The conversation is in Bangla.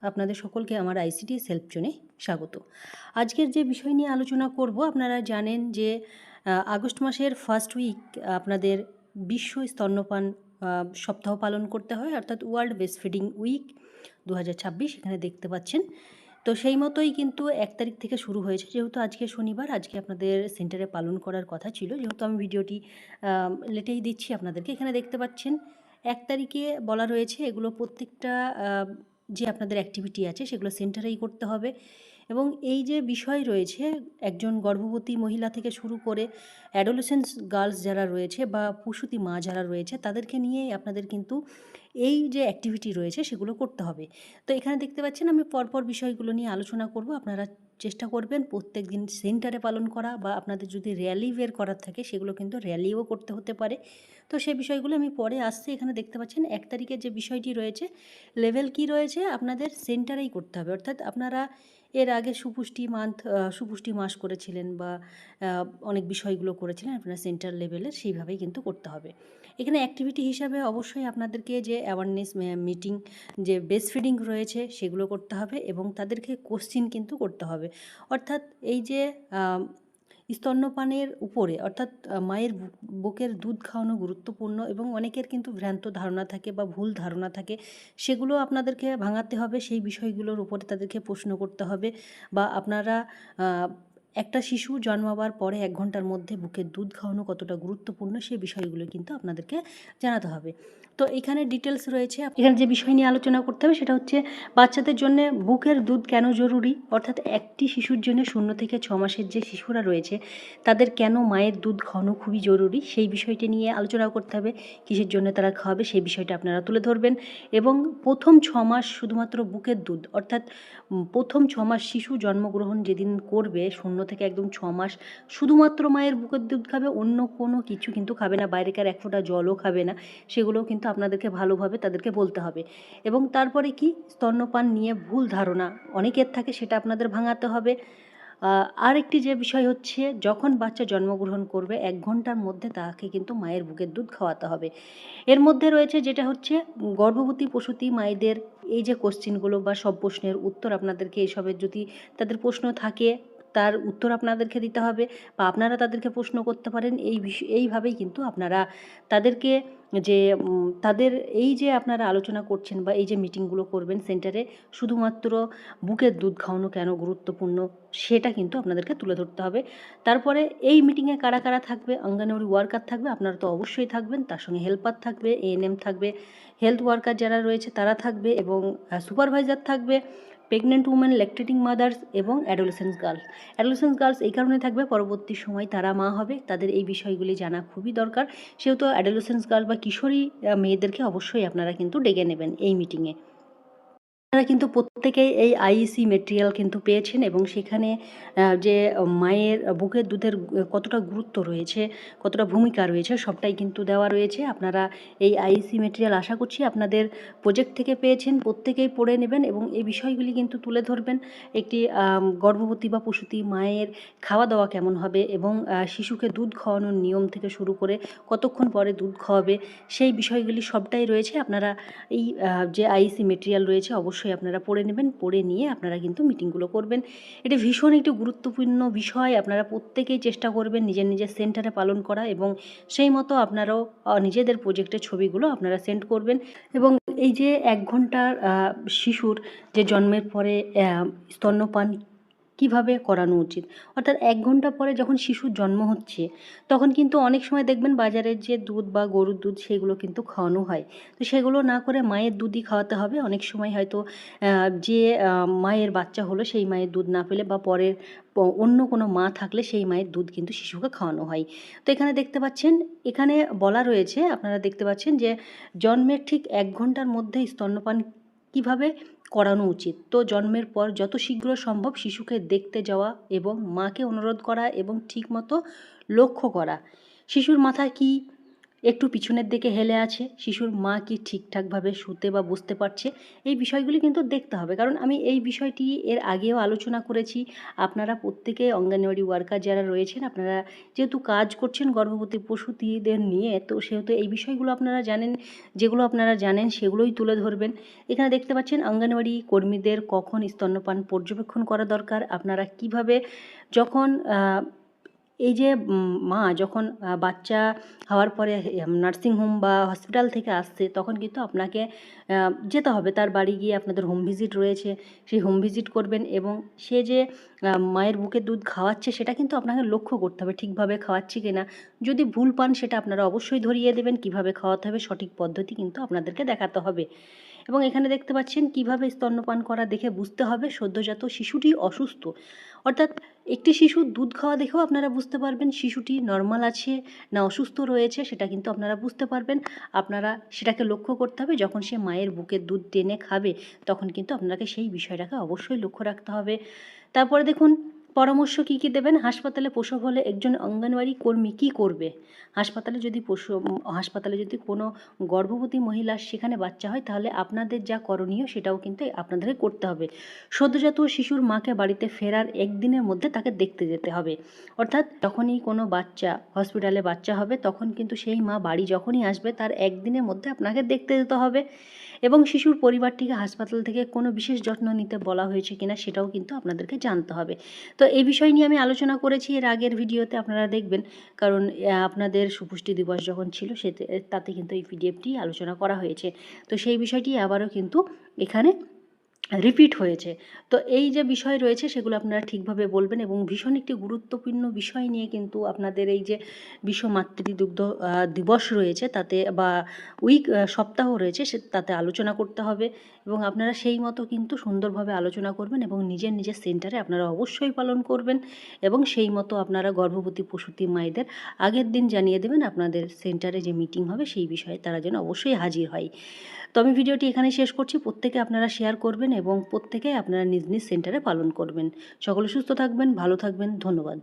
আপনাদের সকলকে আমার আইসিডিএস হেল্প জোনে স্বাগত। আজকের যে বিষয় নিয়ে আলোচনা করব, আপনারা জানেন যে আগস্ট মাসের ফার্স্ট উইক আপনাদের বিশ্ব স্তন্যপান সপ্তাহ পালন করতে হয়, অর্থাৎ ওয়ার্ল্ড ব্রেস্ট ফিডিং উইক 2026 এখানে দেখতে পাচ্ছেন। তো সেই মতোই কিন্তু 1 তারিখ থেকে শুরু হয়েছে। যেহেতু আজকে শনিবার, আজকে আপনাদের সেন্টারে পালন করার কথা ছিল, যেহেতু আমি ভিডিওটি লেটেই দিচ্ছি আপনাদেরকে। এখানে দেখতে পাচ্ছেন 1 তারিখে বলা রয়েছে এগুলো প্রত্যেকটা যে আপনাদের অ্যাক্টিভিটি আছে সেগুলো সেন্টারেই করতে হবে। এবং এই যে বিষয় রয়েছে, একজন গর্ভবতী মহিলা থেকে শুরু করে অ্যাডোলেসেন্স গার্লস যারা রয়েছে বা প্রসূতি মা যারা রয়েছে তাদেরকে নিয়েই আপনাদের কিন্তু এই যে অ্যাক্টিভিটি রয়েছে সেগুলো করতে হবে। তো এখানে দেখতে পাচ্ছেন আমি পরপর বিষয়গুলো নিয়ে আলোচনা করব। আপনারা চেষ্টা করবেন প্রত্যেক দিন সেন্টারে পালন করা, বা আপনাদের যদি র্যালি বের করার থাকে সেগুলো কিন্তু র্যালিও করতে হতে পারে। তো সেই বিষয়গুলো আমি পরে আসছি। এখানে দেখতে পাচ্ছেন 1 তারিখের যে বিষয়টি রয়েছে, লেভেল কি রয়েছে আপনাদের সেন্টারেই করতে হবে। অর্থাৎ আপনারা এর আগে সুপুষ্টি মাস করেছিলেন বা অনেক বিষয়গুলো করেছিলেন আপনারা সেন্টার লেভেলের, সেইভাবেই কিন্তু করতে হবে। এখানে অ্যাক্টিভিটি হিসাবে অবশ্যই আপনাদেরকে যে অ্যাওয়ারনেস মিটিং, যে ব্রেস্ট ফিডিং রয়েছে সেগুলো করতে হবে, এবং তাদেরকে কোশ্চিন কিন্তু করতে হবে। অর্থাৎ এই যে স্তন্যপানের উপরে, অর্থাৎ মায়ের বুকের দুধ খাওয়ানো গুরুত্বপূর্ণ, এবং অনেকের কিন্তু ভ্রান্ত ধারণা থাকে বা ভুল ধারণা থাকে, সেগুলো আপনাদেরকে ভাঙাতে হবে। সেই বিষয়গুলোর উপরে তাদেরকে প্রশ্ন করতে হবে। বা আপনারা একটা শিশু জন্মাবার পরে 1 ঘন্টার মধ্যে বুকের দুধ খাওয়ানো কতটা গুরুত্বপূর্ণ সেই বিষয়গুলো কিন্তু আপনাদেরকে জানাতে হবে। তো এখানে ডিটেলস রয়েছে। এখানে যে বিষয় নিয়ে আলোচনা করতে হবে সেটা হচ্ছে বাচ্চাদের জন্য বুকের দুধ কেন জরুরি, অর্থাৎ একটি শিশুর জন্য 0 থেকে 6 মাসের যে শিশুরা রয়েছে তাদের কেন মায়ের দুধ খাওয়ানো খুবই জরুরি সেই বিষয়টি নিয়ে আলোচনা করতে হবে। কিসের জন্য তারা খাওয়াবে সেই বিষয়টা আপনারা তুলে ধরবেন। এবং প্রথম 6 মাস শুধুমাত্র বুকের দুধ, অর্থাৎ প্রথম 6 মাস শিশু জন্মগ্রহণ যেদিন করবে 0 থেকে একদম 6 মাস শুধুমাত্র মায়ের বুকের দুধ খাবে, অন্য কোনো কিছু কিন্তু খাবে না, বাইরেকার 1 ফোঁটা জলও খাবে না। সেগুলোও কিন্তু আপনাদেরকে ভালোভাবে তাদেরকে বলতে হবে। এবং তারপরে কি, স্তন্যপান নিয়ে ভুল ধারণা অনেকের থাকে, সেটা আপনাদের ভাঙাতে হবে। আরেকটি যে বিষয় হচ্ছে, যখন বাচ্চা জন্মগ্রহণ করবে 1 ঘন্টার মধ্যে তাকে কিন্তু মায়ের বুকের দুধ খাওয়াতে হবে। এর মধ্যে রয়েছে যেটা হচ্ছে গর্ভবতী প্রসূতি মায়েদের এই যে কোশ্চেনগুলো বা সব প্রশ্নের উত্তর আপনাদেরকে, এসবের যদি তাদের প্রশ্ন থাকে তার উত্তর আপনাদেরকে দিতে হবে, বা আপনারা তাদেরকে প্রশ্ন করতে পারেন। এইভাবেই কিন্তু আপনারা তাদেরকে যে তাদের এই যে আপনারা আলোচনা করছেন বা এই যে মিটিংগুলো করবেন সেন্টারে, শুধুমাত্র বুকের দুধ খাওয়ানো কেন গুরুত্বপূর্ণ সেটা কিন্তু আপনাদেরকে তুলে ধরতে হবে। তারপরে এই মিটিংয়ে কারা কারা থাকবে, অঙ্গনওয়াড়ি ওয়ার্কার থাকবে, আপনারা তো অবশ্যই থাকবেন, তার সঙ্গে হেল্পার থাকবে, এএনএম থাকবে, হেলথ ওয়ার্কার যারা রয়েছে তারা থাকবে, এবং সুপারভাইজার থাকবে, প্রেগনেন্ট উমেন, ল্যাকটেটিং মাদার্স এবং অ্যাডোলেসেন্স গার্লস। অ্যাডোলেসেন্স গার্লস এই কারণে থাকবে, পরবর্তী সময় তারা মা হবে, তাদের এই বিষয়গুলি জানা খুবই দরকার। সেহেতু অ্যাডোলেসেন্স গার্ল বা কিশোরী মেয়েদেরকে অবশ্যই আপনারা কিন্তু ডেকে নেবেন এই মিটিংয়ে। আপনারা কিন্তু প্রত্যেকেই এই আইইসি মেটেরিয়াল কিন্তু পেয়েছেন, এবং সেখানে যে মায়ের বুকের দুধের কতটা গুরুত্ব রয়েছে, কতটা ভূমিকা রয়েছে, সবটাই কিন্তু দেওয়া রয়েছে। আপনারা এই আইইসি মেটেরিয়াল আশা করছি আপনাদের প্রজেক্ট থেকে পেয়েছেন, প্রত্যেকেই পড়ে নেবেন এবং এই বিষয়গুলি কিন্তু তুলে ধরবেন। একটি গর্ভবতী বা প্রসূতি মায়ের খাওয়া দাওয়া কেমন হবে, এবং শিশুকে দুধ খাওয়ানোর নিয়ম থেকে শুরু করে কতক্ষণ পরে দুধ খাওয়াবে, সেই বিষয়গুলি সবটাই রয়েছে। আপনারা এই যে আইইসি মেটেরিয়াল রয়েছে অবশ্যই আপনারা পড়ে নেবেন, পড়ে নিয়ে আপনারা কিন্তু মিটিংগুলো করবেন। এটি ভীষণ একটি গুরুত্বপূর্ণ বিষয়। আপনারা প্রত্যেকেই চেষ্টা করবেন নিজের নিজের সেন্টারে পালন করা, এবং সেই মতো আপনারাও নিজেদের প্রজেক্টের ছবিগুলো আপনারা সেন্ড করবেন। এবং এই যে 1 ঘন্টার শিশুর যে জন্মের পরে স্তন্যপান কীভাবে করানো উচিত, অর্থাৎ 1 ঘন্টা পরে যখন শিশুর জন্ম হচ্ছে তখন কিন্তু অনেক সময় দেখবেন বাজারের যে দুধ বা গরুর দুধ সেগুলো কিন্তু খাওয়ানো হয়। তো সেগুলো না করে মায়ের দুধই খাওয়াতে হবে। অনেক সময় হয়তো যে মায়ের বাচ্চা হলো সেই মায়ের দুধ না পেলে বা পরের অন্য কোনো মা থাকলে সেই মায়ের দুধ কিন্তু শিশুকে খাওয়ানো হয়। তো এখানে দেখতে পাচ্ছেন, এখানে বলা রয়েছে, আপনারা দেখতে পাচ্ছেন যে জন্মের ঠিক 1 ঘন্টার মধ্যে স্তন্যপান কীভাবে করানো উচিত। তো জন্মের পর যত শীঘ্র সম্ভব শিশুকে দেখতে যাওয়া এবং মাকে অনুরোধ করা এবং ঠিকমতো লক্ষ্য করা। শিশুর মাথায় কি একটু পিছনের দিকে হেলে আছে, শিশুর মা কি ঠিকঠাকভাবে শুতে বা বসতে পারছে, এই বিষয়গুলি কিন্তু দেখতে হবে। কারণ আমি এই বিষয়টি এর আগেও আলোচনা করেছি। আপনারা প্রত্যেকে অঙ্গনওয়াড়ি ওয়ার্কার যারা রয়েছেন, আপনারা যেহেতু কাজ করছেন গর্ভবতী প্রসূতিদের নিয়ে, তো সেহেতু এই বিষয়গুলো আপনারা জানেন। যেগুলো আপনারা জানেন সেগুলোই তুলে ধরবেন। এখানে দেখতে পাচ্ছেন অঙ্গনওয়াড়ি কর্মীদের কখন স্তন্যপান পর্যবেক্ষণ করা দরকার, আপনারা কিভাবে যখন এই যে মা যখন বাচ্চা হওয়ার পরে নার্সিংহোম বা হসপিটাল থেকে আসছে, তখন কিন্তু আপনাকে যেতে হবে তার বাড়ি গিয়ে। আপনাদের হোম ভিজিট রয়েছে, সেই হোম ভিজিট করবেন এবং সে যে মায়ের বুকের দুধ খাওয়াচ্ছে সেটা কিন্তু আপনাকে লক্ষ্য করতে হবে ঠিকভাবে খাওয়াচ্ছে কি না। যদি ভুল পান সেটা আপনারা অবশ্যই ধরিয়ে দেবেন। কিভাবে খাওয়াতে হবে সঠিক পদ্ধতি কিন্তু আপনাদেরকে দেখাতে হবে। এবং এখানে দেখতে পাচ্ছেন কিভাবে স্তন্যপান করা দেখে বুঝতে হবে সদ্যোজাত শিশুটি অসুস্থ। অর্থাৎ একটি শিশুর দুধ খাওয়া দেখেও আপনারা বুঝতে পারবেন শিশুটি নর্মাল আছে না অসুস্থ রয়েছে, সেটা কিন্তু আপনারা বুঝতে পারবেন। আপনারা সেটাকে লক্ষ্য করতে হবে। যখন সে মায়ের বুকের দুধ টেনে খাবে তখন কিন্তু আপনাকে সেই বিষয়টাকে অবশ্যই লক্ষ্য রাখতে হবে। তারপরে দেখুন পরামর্শ কী কী দেবেন। হাসপাতালে প্রসব হলে একজন অঙ্গনওয়াড়ি কর্মী কী করবে। হাসপাতালে যদি কোনো গর্ভবতী মহিলা সেখানে বাচ্চা হয়, তাহলে আপনাদের যা করণীয় সেটাও কিন্তু আপনাদেরকে করতে হবে। সদ্যোজাত শিশুর মাকে বাড়িতে ফেরার একদিনের মধ্যে তাকে দেখতে যেতে হবে। অর্থাৎ যখনই কোনো বাচ্চা হসপিটালে বাচ্চা হবে, তখন কিন্তু সেই মা বাড়ি যখনই আসবে তার একদিনের মধ্যে আপনাকে দেখতে যেতে হবে। এবং শিশুর পরিবারটিকে হাসপাতাল থেকে কোনো বিশেষ যত্ন নিতে বলা হয়েছে কিনা সেটাও কিন্তু আপনাদেরকে জানতে হবে। তো এই বিষয় নিয়ে আমি আলোচনা করেছি এর আগের ভিডিওতে, আপনারা দেখবেন। কারণ আপনাদের সুপুষ্টি দিবস যখন ছিল তাতে কিন্তু এই পিডিএফটি আলোচনা করা হয়েছে। তো সেই বিষয়টি আবারও কিন্তু এখানে রিপিট হয়েছে। তো এই যে বিষয় রয়েছে সেগুলো আপনারা ঠিকভাবে বলবেন। এবং ভীষণ একটি গুরুত্বপূর্ণ বিষয় নিয়ে কিন্তু আপনাদের এই যে বিশ্ব মাতৃদুগ্ধ দিবস রয়েছে তাতে, বা সপ্তাহ রয়েছে তাতে আলোচনা করতে হবে। এবং আপনারা সেই মতো কিন্তু সুন্দরভাবে আলোচনা করবেন এবং নিজের নিজের সেন্টারে আপনারা অবশ্যই পালন করবেন। এবং সেই মতো আপনারা গর্ভবতী প্রসূতি মায়েদের আগের দিন জানিয়ে দেবেন আপনাদের সেন্টারে যে মিটিং হবে সেই বিষয়ে তারা যেন অবশ্যই হাজির হয়। তো আমি ভিডিওটি এখানে শেষ করছি। প্রত্যেকে আপনারা শেয়ার করবেন এবং প্রত্যেকে আপনারা নিজ নিজ সেন্টারে পালন করবেন। সকলে সুস্থ থাকবেন, ভালো থাকবেন। ধন্যবাদ।